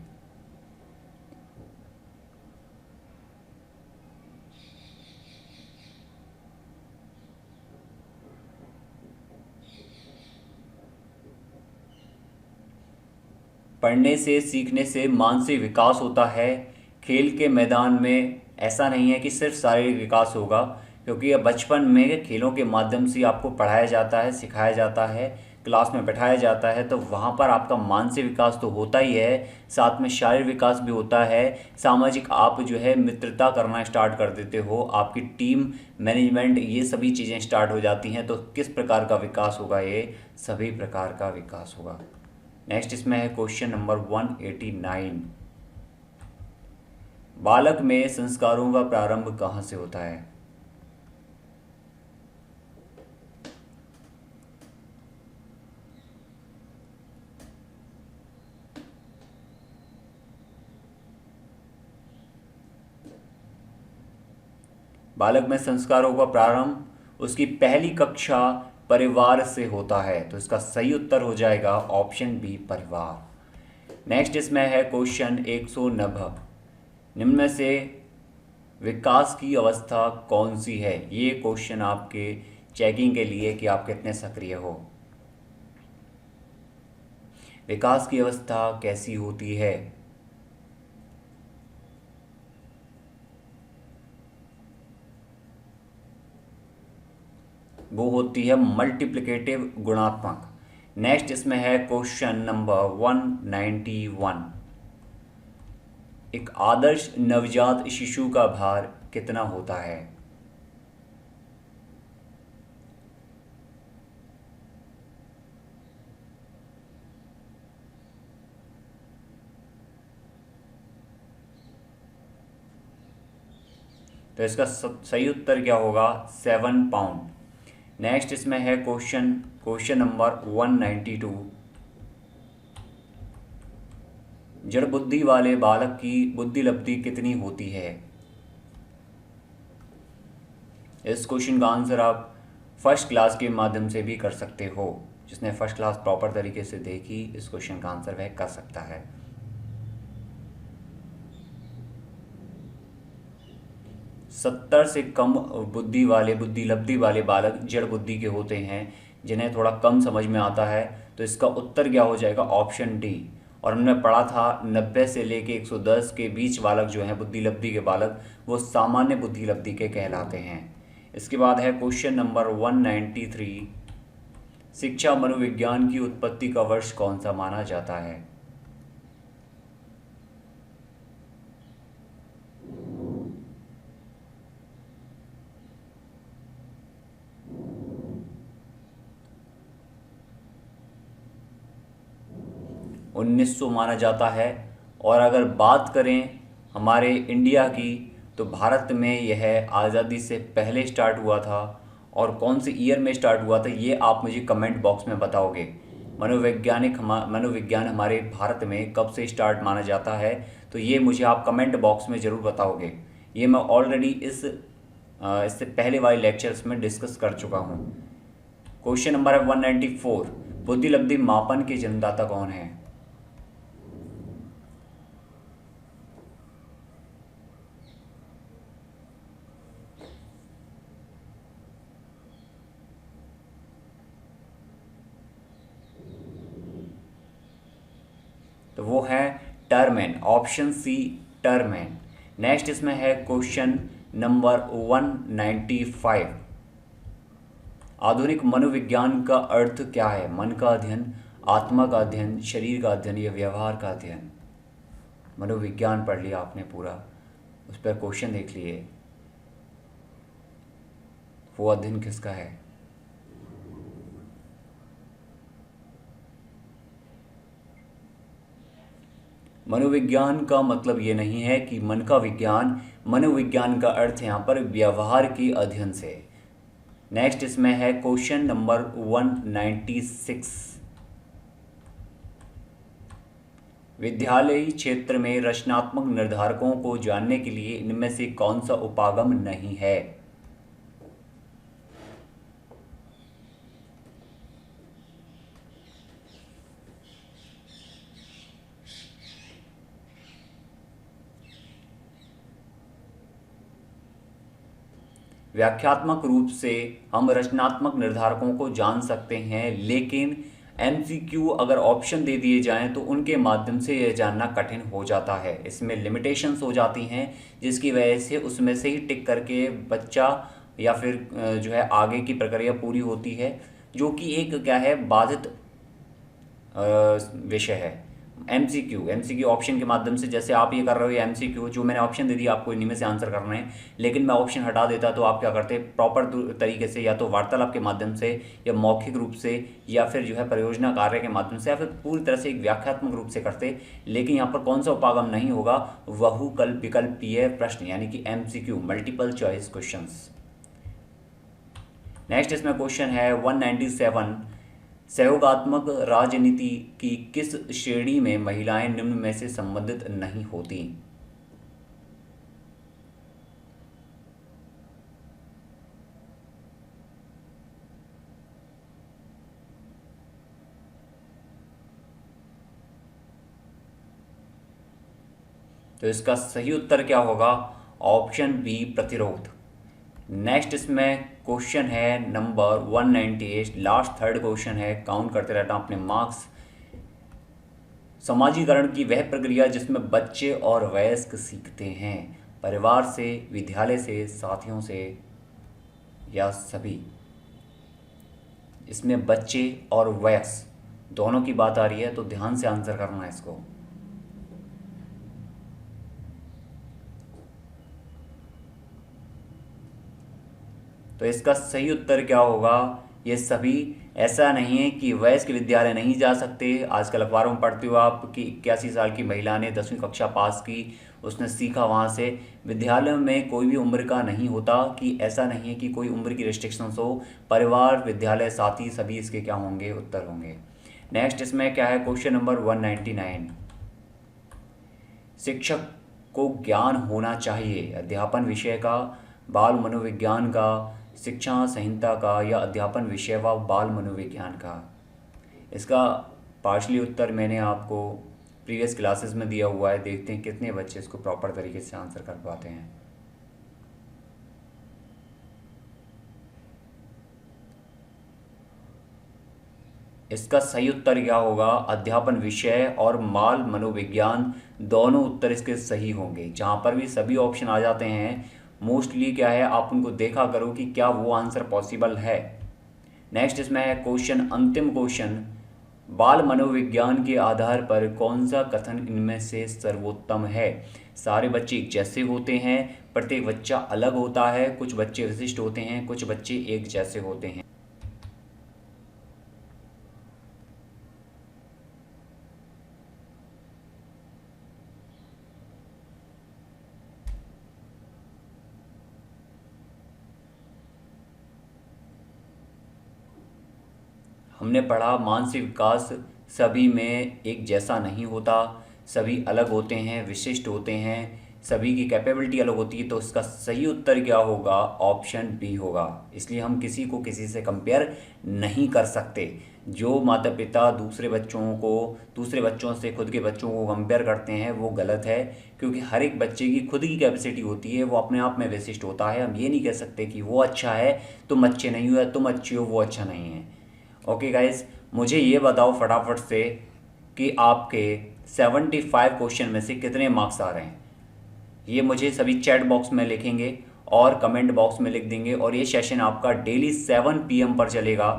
पढ़ने से, सीखने से मानसिक विकास होता है। खेल के मैदान में ऐसा नहीं है कि सिर्फ शारीरिक विकास होगा, क्योंकि यह बचपन में खेलों के माध्यम से आपको पढ़ाया जाता है, सिखाया जाता है, क्लास में बैठाया जाता है, तो वहाँ पर आपका मानसिक विकास तो होता ही है, साथ में शारीरिक विकास भी होता है। सामाजिक, आप जो है मित्रता करना स्टार्ट कर देते हो, आपकी टीम मैनेजमेंट, ये सभी चीज़ें स्टार्ट हो जाती हैं। तो किस प्रकार का विकास होगा? ये सभी प्रकार का विकास होगा। नेक्स्ट इसमें है क्वेश्चन नंबर 189। बालक में संस्कारों का प्रारंभ कहाँ से होता है? बालक में संस्कारों का प्रारंभ उसकी पहली कक्षा परिवार से होता है, तो इसका सही उत्तर हो जाएगा ऑप्शन बी, परिवार। नेक्स्ट इसमें है क्वेश्चन 190। निम्न में से विकास की अवस्था कौन सी है? ये क्वेश्चन आपके चेकिंग के लिए कि आप कितने सक्रिय हो। विकास की अवस्था कैसी होती है? वो होती है मल्टीप्लिकेटिव, गुणात्मक। नेक्स्ट इसमें है क्वेश्चन नंबर 191। एक आदर्श नवजात शिशु का भार कितना होता है? तो इसका सही उत्तर क्या होगा? 7 पाउंड। नेक्स्ट इसमें है क्वेश्चन नंबर 192। जड़ बुद्धि वाले बालक की बुद्धि लब्धि कितनी होती है? इस क्वेश्चन का आंसर आप फर्स्ट क्लास के माध्यम से भी कर सकते हो। जिसने फर्स्ट क्लास प्रॉपर तरीके से देखी, इस क्वेश्चन का आंसर वह कर सकता है। 70 से कम बुद्धि लब्धि वाले बालक जड़ बुद्धि के होते हैं, जिन्हें थोड़ा कम समझ में आता है। तो इसका उत्तर क्या हो जाएगा? Option D. और हमने पढ़ा था 90 से लेके 110 के बीच बालक जो हैं बुद्धि लब्धि के बालक, वो सामान्य बुद्धि लब्धि के कहलाते हैं। इसके बाद है क्वेश्चन नंबर 193। शिक्षा मनोविज्ञान की उत्पत्ति का वर्ष कौन सा माना जाता है? उन्नीस माना जाता है। और अगर बात करें हमारे इंडिया की, तो भारत में यह आज़ादी से पहले स्टार्ट हुआ था और कौन से ईयर में स्टार्ट हुआ था, ये आप मुझे कमेंट बॉक्स में बताओगे। मनोविज्ञान हमारे भारत में कब से स्टार्ट माना जाता है, तो ये मुझे आप कमेंट बॉक्स में ज़रूर बताओगे। ये मैं ऑलरेडी इससे पहले वाले लेक्चर्स में डिस्कस कर चुका हूँ। क्वेश्चन नंबर है 194, बुद्धिलब्धि मापन के जन्मदाता कौन है? तो वो है टर्मेन, ऑप्शन सी टर्मेन। नेक्स्ट इसमें है क्वेश्चन नंबर 195, आधुनिक मनोविज्ञान का अर्थ क्या है? मन का अध्ययन, आत्मा का अध्ययन, शरीर का अध्ययन या व्यवहार का अध्ययन? मनोविज्ञान पढ़ लिया आपने पूरा, उस पर क्वेश्चन देख लिए, वो अध्ययन किसका है? मनोविज्ञान का मतलब ये नहीं है कि मन का विज्ञान, मनोविज्ञान का अर्थ यहाँ पर व्यवहार के अध्ययन से। नेक्स्ट इसमें है क्वेश्चन नंबर 196, विद्यालयी क्षेत्र में रचनात्मक निर्धारकों को जानने के लिए इनमें से कौन सा उपागम नहीं है? व्याख्यात्मक रूप से हम रचनात्मक निर्धारकों को जान सकते हैं, लेकिन एमसीक्यू अगर ऑप्शन दे दिए जाएं तो उनके माध्यम से यह जानना कठिन हो जाता है। इसमें लिमिटेशंस हो जाती हैं, जिसकी वजह से उसमें से ही टिक करके बच्चा या फिर जो है आगे की प्रक्रिया पूरी होती है, जो कि एक क्या है, बाधित विषय है। एमसीक्यू ऑप्शन के माध्यम से, जैसे आप ये कर रहे हो एमसीक्यू, जो मैंने ऑप्शन दे दिया आपको इन्हीं में से आंसर करना है, लेकिन मैं ऑप्शन हटा देता तो आप क्या करते, प्रॉपर तरीके से या तो वार्तालाप के माध्यम से या मौखिक रूप से या फिर जो है परियोजना कार्य के माध्यम से या फिर पूरी तरह से एक व्याख्यात्मक रूप से करते। लेकिन यहाँ पर कौन सा उपागम नहीं होगा? बहुकल्प विकल्पीय प्रश्न, यानी कि MCQ, multiple choice question. Next इसमें क्वेश्चन है 197, सहयोगात्मक राजनीति की किस श्रेणी में महिलाएं निम्न में से संबंधित नहीं होती? तो इसका सही उत्तर क्या होगा? ऑप्शन बी, प्रतिरोध। नेक्स्ट इसमें क्वेश्चन है नंबर 198, लास्ट थर्ड क्वेश्चन है, काउंट करते रहना अपने मार्क्स। समाजीकरण की वह प्रक्रिया जिसमें बच्चे और वयस्क सीखते हैं, परिवार से, विद्यालय से, साथियों से या सभी? इसमें बच्चे और वयस्क दोनों की बात आ रही है, तो ध्यान से आंसर करना है इसको। तो इसका सही उत्तर क्या होगा? ये सभी। ऐसा नहीं है कि वयस्क विद्यालय नहीं जा सकते। आजकल अखबारों में पढ़ते हो आप कि 81 साल की महिला ने 10वीं कक्षा पास की, उसने सीखा वहाँ से। विद्यालय में कोई भी उम्र का नहीं होता, कि ऐसा नहीं है कि कोई उम्र की रिस्ट्रिक्शंस हो। परिवार, विद्यालय, साथी सभी इसके क्या होंगे? उत्तर होंगे। नेक्स्ट इसमें क्या है? क्वेश्चन नंबर 199, शिक्षक को ज्ञान होना चाहिए अध्यापन विषय का, बाल मनोविज्ञान का, शिक्षा संहिता का या अध्यापन विषय व बाल मनोविज्ञान का? इसका पार्शली उत्तर मैंने आपको प्रीवियस क्लासेस में दिया हुआ है। देखते हैं कितने बच्चे इसको प्रॉपर तरीके से आंसर कर पाते हैं। इसका सही उत्तर क्या होगा? अध्यापन विषय और बाल मनोविज्ञान, दोनों उत्तर इसके सही होंगे। जहाँ पर भी सभी ऑप्शन आ जाते हैं, मोस्टली क्या है, आप उनको देखा करो कि क्या वो आंसर पॉसिबल है। नेक्स्ट इसमें है क्वेश्चन, अंतिम क्वेश्चन, बाल मनोविज्ञान के आधार पर कौन सा कथन इनमें से सर्वोत्तम है? सारे बच्चे एक जैसे होते हैं, प्रत्येक बच्चा अलग होता है, कुछ बच्चे विशिष्ट होते हैं, कुछ बच्चे एक जैसे होते हैं। हमने पढ़ा मानसिक विकास सभी में एक जैसा नहीं होता, सभी अलग होते हैं, विशिष्ट होते हैं, सभी की कैपेबिलिटी अलग होती है। तो इसका सही उत्तर क्या होगा? ऑप्शन बी होगा। इसलिए हम किसी को किसी से कंपेयर नहीं कर सकते। जो माता पिता दूसरे बच्चों से खुद के बच्चों को कंपेयर करते हैं वो गलत है, क्योंकि हर एक बच्चे की खुद की कैपेसिटी होती है, वो अपने आप में विशिष्ट होता है। हम ये नहीं कह सकते कि वो अच्छा है तुम अच्छे नहीं हो, या तुम अच्छे हो वो अच्छा नहीं है। ओके गाइज, मुझे ये बताओ फटाफट से कि आपके 75 क्वेश्चन में से कितने मार्क्स आ रहे हैं। ये मुझे सभी चैट बॉक्स में लिखेंगे और कमेंट बॉक्स में लिख देंगे। और ये सेशन आपका डेली 7 PM पर चलेगा,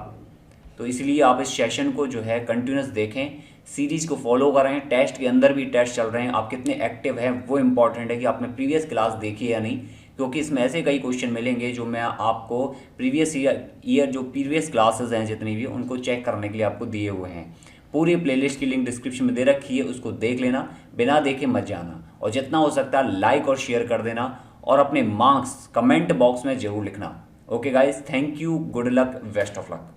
तो इसलिए आप इस सेशन को जो है कंटिन्यूस देखें, सीरीज़ को फॉलो करें। टेस्ट के अंदर भी टेस्ट चल रहे हैं, आप कितने एक्टिव हैं वो इंपॉर्टेंट है कि आपने प्रीवियस क्लास देखी है या नहीं, क्योंकि इसमें ऐसे कई क्वेश्चन मिलेंगे जो मैं आपको प्रीवियस क्लासेस हैं जितनी भी, उनको चेक करने के लिए आपको दिए हुए हैं। पूरी प्लेलिस्ट की लिंक डिस्क्रिप्शन में दे रखी है, उसको देख लेना, बिना देखे मत जाना। और जितना हो सकता है लाइक और शेयर कर देना, और अपने मार्क्स कमेंट बॉक्स में ज़रूर लिखना। Okay guys, thank you, good luck, best of luck.